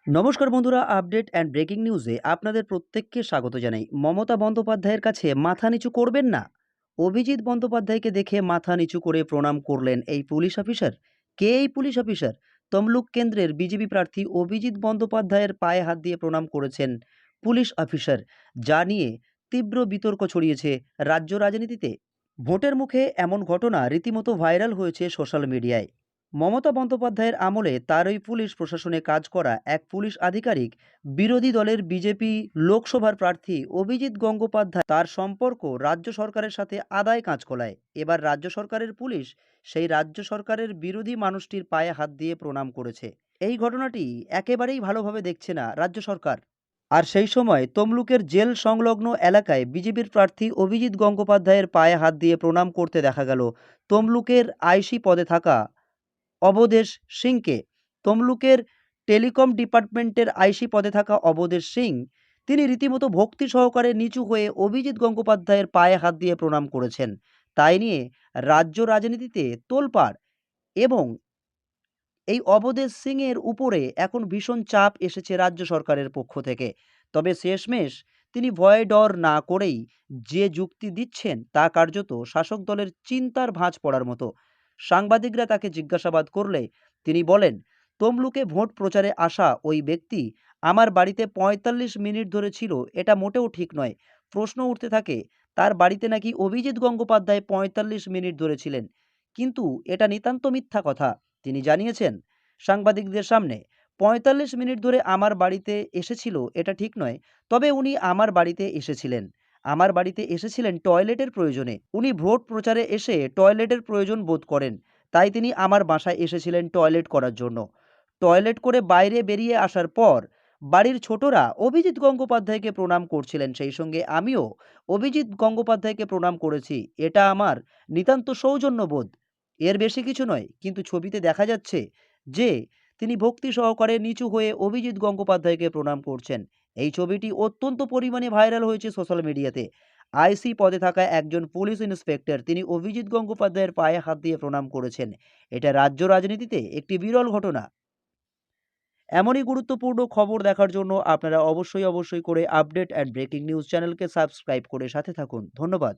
নমস্কার বন্ধুরা, update and breaking নিউজে আপনাদের প্রত্যেককে স্বাগত জানাই। মমতা বন্দ্যোপাধ্যায়ের কাছে মাথা নিচু করবেন না। অভিজিৎ বন্দ্যোপাধ্যায়কে দেখে মাথা নিচু করে প্রণাম করলেন এই পুলিশ অফিসার। কে এই পুলিশ অফিসার? তমলুক কেন্দ্রের বিজেপি প্রার্থী অভিজিৎ বন্দ্যোপাধ্যায়ের পায়ে হাত দিয়ে প্রণাম করেছেন পুলিশ অফিসার, যা নিয়ে তীব্র বিতর্ক ছড়িয়েছে রাজ্য রাজনীতিতে। ভোটের মুখে এমন ঘটনা রীতিমতো ভাইরাল হয়েছে সোশ্যাল মিডিয়ায়। মমতা বন্দ্যোপাধ্যায়ের আমলে তারই পুলিশ প্রশাসনে কাজ করা এক পুলিশ আধিকারিক বিরোধী দলের বিজেপি লোকসভার প্রার্থী অভিজিৎ গঙ্গোপাধ্যায়, তার সম্পর্ক রাজ্য সরকারের সাথে আদায় কাঁচকলায়। এবার রাজ্য সরকারের পুলিশ সেই রাজ্য সরকারের বিরোধী মানুষটির পায়ে হাত দিয়ে প্রণাম করেছে। এই ঘটনাটি একেবারেই ভালোভাবে দেখছে না রাজ্য সরকার। আর সেই সময় তমলুকের জেল সংলগ্ন এলাকায় বিজেপির প্রার্থী অভিজিৎ গঙ্গোপাধ্যায়ের পায়ে হাত দিয়ে প্রণাম করতে দেখা গেল তমলুকের আইসি পদে থাকা অবধেশ সিংকে। তমলুকের টেলিকম ডিপার্টমেন্টের আইসি পদে থাকা অবধেশ সিং, তিনি রীতিমতো ভক্তি সহকারে নিচু হয়ে অভিজিৎ গঙ্গোপাধ্যায়ের পায়ে হাত দিয়ে প্রণাম করেছেন। তাই নিয়ে রাজ্য রাজনীতিতে তোলপাড়, এবং এই অবধেশ সিংয়ের উপরে এখন ভীষণ চাপ এসেছে রাজ্য সরকারের পক্ষ থেকে। তবে শেষমেশ তিনি ভয় ডর না করেই যে যুক্তি দিচ্ছেন তা কার্যত শাসক দলের চিন্তার ভাঁজ পড়ার মতো। সাংবাদিকরা তাকে জিজ্ঞাসাবাদ করলে তিনি বলেন, তমলুকে ভোট প্রচারে আসা ওই ব্যক্তি আমার বাড়িতে ৪৫ মিনিট ধরে ছিল, এটা মোটেও ঠিক নয়। প্রশ্ন উঠতে থাকে তার বাড়িতে নাকি অভিজিৎ গঙ্গোপাধ্যায় ৪৫ মিনিট ধরে ছিলেন, কিন্তু এটা নিতান্ত মিথ্যা কথা। তিনি জানিয়েছেন সাংবাদিকদের সামনে, ৪৫ মিনিট ধরে আমার বাড়িতে এসেছিল এটা ঠিক নয়, তবে উনি আমার বাড়িতে এসেছিলেন। আমার বাড়িতে এসেছিলেন টয়লেটের প্রয়োজনে। উনি ভোট প্রচারে এসে টয়লেটের প্রয়োজন বোধ করেন, তাই তিনি আমার বাসায় এসেছিলেন টয়লেট করার জন্য। টয়লেট করে বাইরে বেরিয়ে আসার পর বাড়ির ছোটরা অভিজিৎ গঙ্গোপাধ্যায়কে প্রণাম করছিলেন, সেই সঙ্গে আমিও অভিজিৎ গঙ্গোপাধ্যায়কে প্রণাম করেছি। এটা আমার নিতান্ত সৌজন্যবোধ, এর বেশি কিছু নয়। কিন্তু ছবিতে দেখা যাচ্ছে যে তিনি ভক্তি সহকারে নিচু হয়ে অভিজিৎ গঙ্গোপাধ্যায়কে প্রণাম করছেন। এই ছবিটি অত্যন্ত পরিমাণে ভাইরাল হয়েছে সোশ্যাল মিডিয়াতে। আইসি পদে থাকা একজন পুলিশ ইন্সপেক্টর তিনি অভিজিৎ গঙ্গোপাধ্যায়ের পায়ে হাত দিয়ে প্রণাম করেছেন। এটা রাজ্য রাজনীতিতে একটি বিরল ঘটনা। এমনই গুরুত্বপূর্ণ খবর দেখার জন্য আপনারা অবশ্যই করে আপডেট অ্যান্ড ব্রেকিং নিউজ চ্যানেলকে সাবস্ক্রাইব করে সাথে থাকুন। ধন্যবাদ।